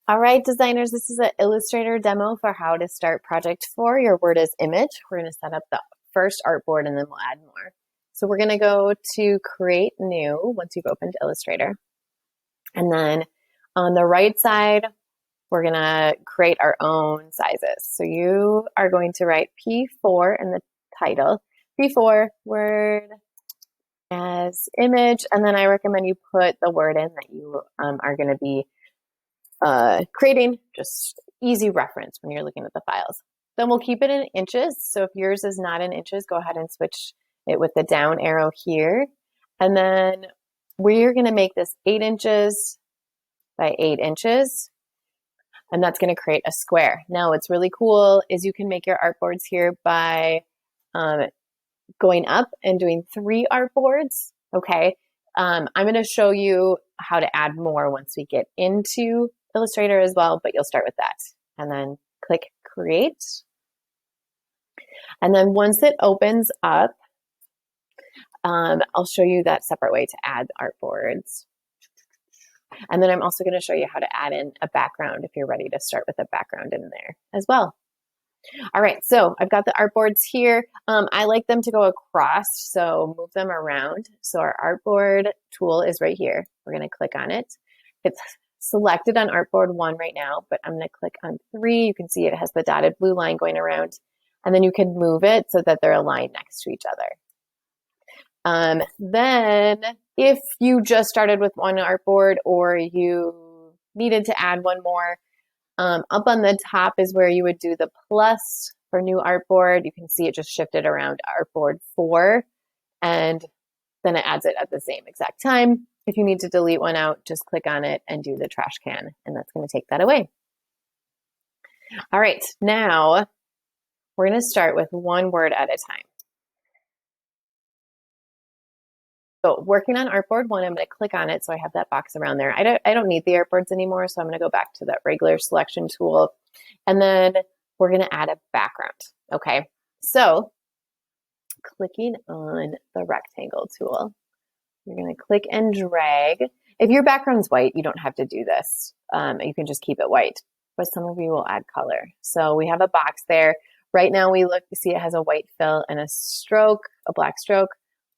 All right, designers, this is an Illustrator demo for how to start project 4. Your word is image. We're going to set up the first artboard and then we'll add more. So we're going to go to create new once you've opened Illustrator. And then on the right side, we're going to create our own sizes. So you are going to write P4 in the title, P4 word as image, and then I recommend you put the word in that you are going to be creating, just easy reference when you're looking at the files. Then we'll keep it in inches. So if yours is not in inches, go ahead and switch it with the down arrow here. And then we're going to make this 8 inches by 8 inches. And that's going to create a square. Now what's really cool is you can make your artboards here by going up and doing 3 artboards. Okay. I'm going to show you how to add more once we get into Illustrator as well, but you'll start with that. And then click create. And then once it opens up, I'll show you that separate way to add artboards. And then I'm also going to show you how to add in a background if you're ready to start with a background in there as well. All right, so I've got the artboards here. I like them to go across, so move them around. So our artboard tool is right here. We're going to click on it. It's selected on artboard 1 right now, but I'm going to click on 3. You can see it has the dotted blue line going around, and then you can move it so that they're aligned next to each other. Then if you just started with one artboard or you needed to add one more, up on the top is where you would do the plus for new artboard. You can see it just shifted around artboard 4, and then it adds it at the same exact time. If you need to delete one out, just click on it and do the trash can, and that's going to take that away. All right, now we're going to start with one word at a time. So working on artboard 1, I'm going to click on it so I have that box around there. I don't need the artboards anymore, so I'm going to go back to that regular selection tool. And then we're going to add a background. Okay, so clicking on the rectangle tool, you're going to click and drag. If your background's white, you don't have to do this. You can just keep it white, but some of you will add color. So we have a box there. Right now we see it has a white fill and a stroke, a black stroke.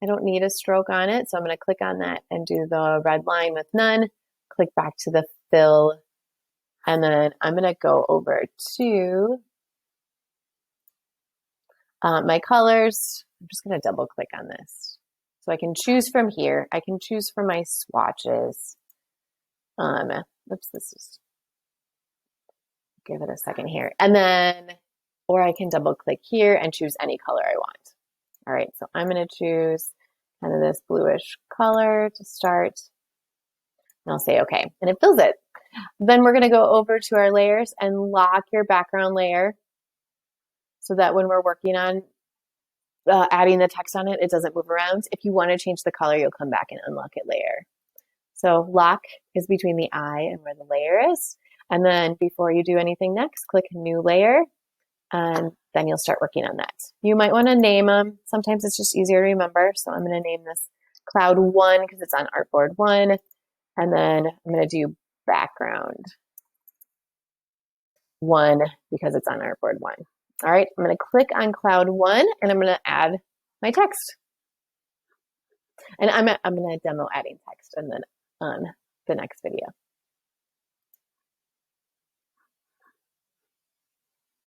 I don't need a stroke on it, so I'm going to click on that and do the red line with none. Click back to the fill, and then I'm going to go over to my colors. I'm just going to double click on this. So I can choose from here. I can choose from my swatches. Oops, this is, give it a second here. And then, or I can double click here and choose any color I want. All right, so I'm going to choose kind of this bluish color to start. And I'll say okay, and it fills it. Then we're going to go over to our layers and lock your background layer so that when we're working on adding the text on it, it doesn't move around. If you want to change the color, you'll come back and unlock it layer. So lock is between the eye and where the layer is. And then before you do anything next, click new layer. And then you'll start working on that. You might want to name them. Sometimes it's just easier to remember. So I'm going to name this Cloud 1 because it's on Artboard 1. And then I'm going to do Background 1 because it's on Artboard 1. All right, I'm going to click on Cloud 1 and I'm going to add my text. And I'm going to demo adding text and then on the next video.